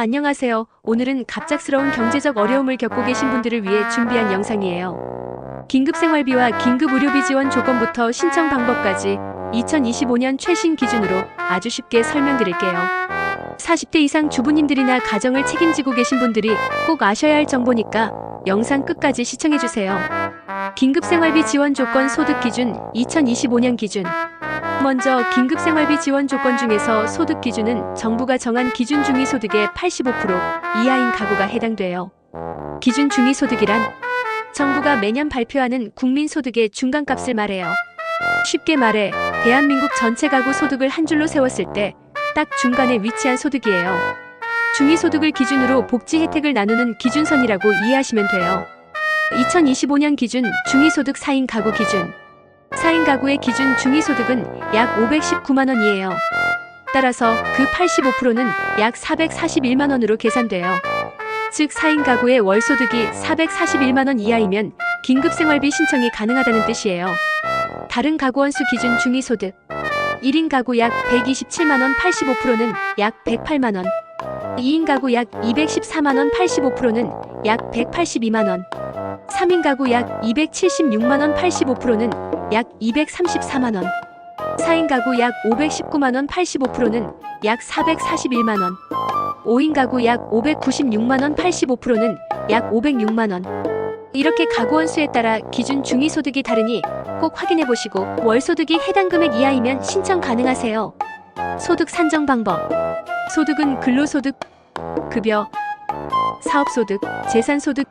안녕하세요. 오늘은 갑작스러운 경제적 어려움을 겪고 계신 분들을 위해 준비한 영상이에요. 긴급생활비와 긴급의료비 지원 조건부터 신청 방법까지 2025년 최신 기준으로 아주 쉽게 설명드릴게요. 40대 이상 주부님들이나 가정을 책임지고 계신 분들이 꼭 아셔야 할 정보니까 영상 끝까지 시청해주세요. 긴급생활비 지원 조건 소득 기준 2025년 기준. 먼저 긴급생활비 지원 조건 중에서 소득 기준은 정부가 정한 기준 중위소득의 85% 이하인 가구가 해당돼요. 기준 중위소득이란 정부가 매년 발표하는 국민소득의 중간값을 말해요. 쉽게 말해 대한민국 전체 가구 소득을 한 줄로 세웠을 때 딱 중간에 위치한 소득이에요. 중위소득을 기준으로 복지 혜택을 나누는 기준선이라고 이해하시면 돼요. 2025년 기준 중위소득 4인 가구 기준. 4인 가구의 기준 중위소득은 약 519만원이에요. 따라서 그 85%는 약 441만원으로 계산돼요. 즉 4인 가구의 월소득이 441만원 이하이면 긴급생활비 신청이 가능하다는 뜻이에요. 다른 가구원수 기준 중위소득 1인 가구 약 127만원 85%는 약 108만원 2인 가구 약 214만원 85%는 약 182만원 3인 가구 약 276만원 85%는 약 234만원 4인 가구 약 519만원 85%는 약 441만원 5인 가구 약 596만원 85%는 약 506만원 이렇게 가구원수에 따라 기준 중위소득이 다르니 꼭 확인해보시고 월소득이 해당 금액 이하이면 신청 가능하세요. 소득 산정 방법. 소득은 근로소득, 급여, 사업소득, 재산소득,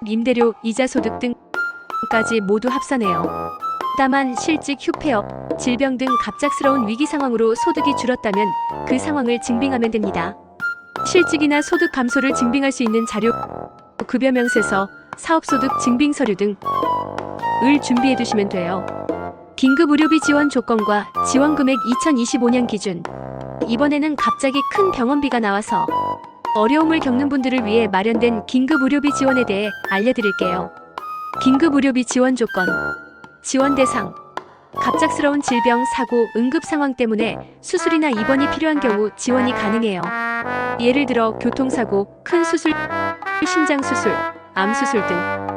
임대료, 이자소득 등까지 모두 합산해요. 다만 실직, 휴폐업, 질병 등 갑작스러운 위기 상황으로 소득이 줄었다면 그 상황을 증빙하면 됩니다. 실직이나 소득 감소를 증빙할 수 있는 자료, 급여 명세서, 사업소득 증빙 서류 등을 준비해 두시면 돼요. 긴급의료비 지원 조건과 지원금액 2025년 기준. 이번에는 갑자기 큰 병원비가 나와서 어려움을 겪는 분들을 위해 마련된 긴급의료비 지원에 대해 알려드릴게요. 긴급의료비 지원 조건. 지원 대상. 갑작스러운 질병, 사고, 응급 상황 때문에 수술이나 입원이 필요한 경우 지원이 가능해요. 예를 들어 교통사고, 큰 수술, 심장수술, 암수술 등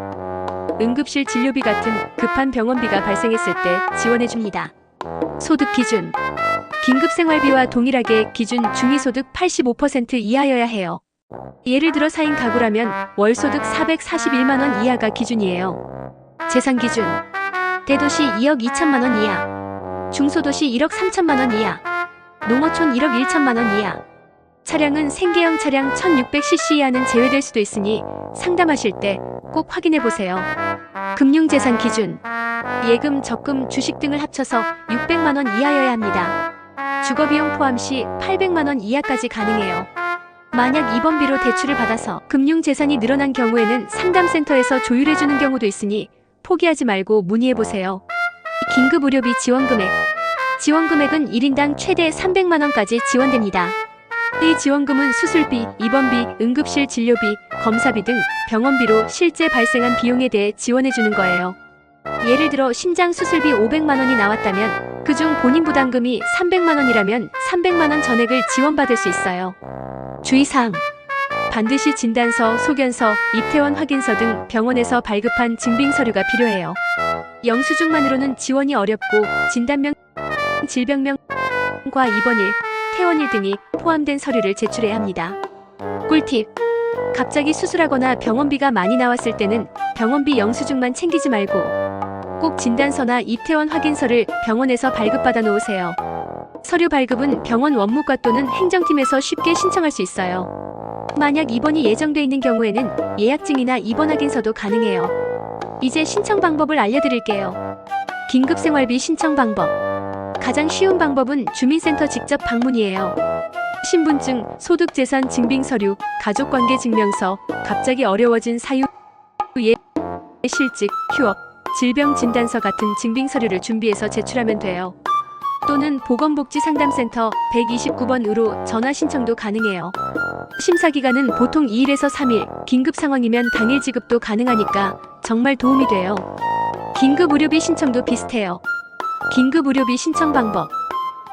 응급실 진료비 같은 급한 병원비가 발생했을 때 지원해줍니다. 소득 기준. 긴급생활비와 동일하게 기준 중위소득 85% 이하여야 해요. 예를 들어 4인 가구라면 월소득 441만원 이하가 기준이에요. 재산 기준. 대도시 2억 2천만원 이하, 중소도시 1억 3천만원 이하, 농어촌 1억 1천만원 이하. 차량은 생계형 차량 1600cc 이하는 제외될 수도 있으니 상담하실 때 꼭 확인해보세요. 금융재산 기준. 예금, 적금, 주식 등을 합쳐서 600만원 이하여야 합니다. 주거비용 포함 시 800만원 이하까지 가능해요. 만약 입원비로 대출을 받아서 금융재산이 늘어난 경우에는 상담센터에서 조율해주는 경우도 있으니 포기하지 말고 문의해보세요. 긴급의료비 지원금액. 지원금액은 1인당 최대 300만원까지 지원됩니다. 이 지원금은 수술비, 입원비, 응급실 진료비, 검사비 등 병원비로 실제 발생한 비용에 대해 지원해주는 거예요. 예를 들어 심장 수술비 500만원이 나왔다면 그중 본인 부담금이 300만원이라면 300만원 전액을 지원받을 수 있어요. 주의사항. 반드시 진단서, 소견서, 입퇴원 확인서 등 병원에서 발급한 증빙 서류가 필요해요. 영수증만으로는 지원이 어렵고 진단명, 질병명과 입원일, 퇴원일 등이 포함된 서류를 제출해야 합니다. 꿀팁. 갑자기 수술하거나 병원비가 많이 나왔을 때는 병원비 영수증만 챙기지 말고 꼭 진단서나 입퇴원 확인서를 병원에서 발급받아 놓으세요. 서류 발급은 병원 원무과 또는 행정팀에서 쉽게 신청할 수 있어요. 만약 입원이 예정돼 있는 경우에는 예약증이나 입원 확인서도 가능해요. 이제 신청 방법을 알려드릴게요. 긴급생활비 신청 방법. 가장 쉬운 방법은 주민센터 직접 방문이에요. 신분증, 소득재산 증빙서류, 가족관계 증명서, 갑자기 어려워진 사유, 실직, 휴업, 질병 진단서 같은 증빙서류를 준비해서 제출하면 돼요. 또는 보건복지상담센터 129번으로 전화 신청도 가능해요. 심사기간은 보통 2일에서 3일, 긴급 상황이면 당일 지급도 가능하니까 정말 도움이 돼요. 긴급의료비 신청도 비슷해요. 긴급의료비 신청 방법.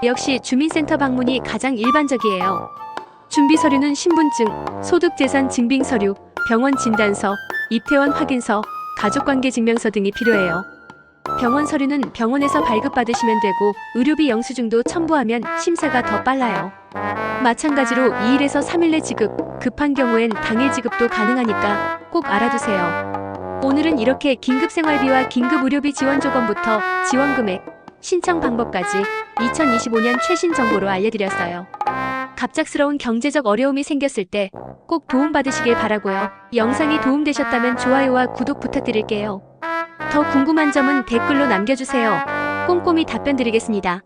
역시 주민센터 방문이 가장 일반적이에요. 준비 서류는 신분증, 소득재산 증빙 서류, 병원 진단서, 입퇴원 확인서, 가족관계 증명서 등이 필요해요. 병원 서류는 병원에서 발급받으시면 되고 의료비 영수증도 첨부하면 심사가 더 빨라요. 마찬가지로 2일에서 3일 내 지급, 급한 경우엔 당일 지급도 가능하니까 꼭 알아두세요. 오늘은 이렇게 긴급생활비와 긴급의료비 지원 조건부터 지원금액, 신청 방법까지 2025년 최신 정보로 알려드렸어요. 갑작스러운 경제적 어려움이 생겼을 때 꼭 도움받으시길 바라고요. 영상이 도움되셨다면 좋아요와 구독 부탁드릴게요. 더 궁금한 점은 댓글로 남겨주세요. 꼼꼼히 답변 드리겠습니다.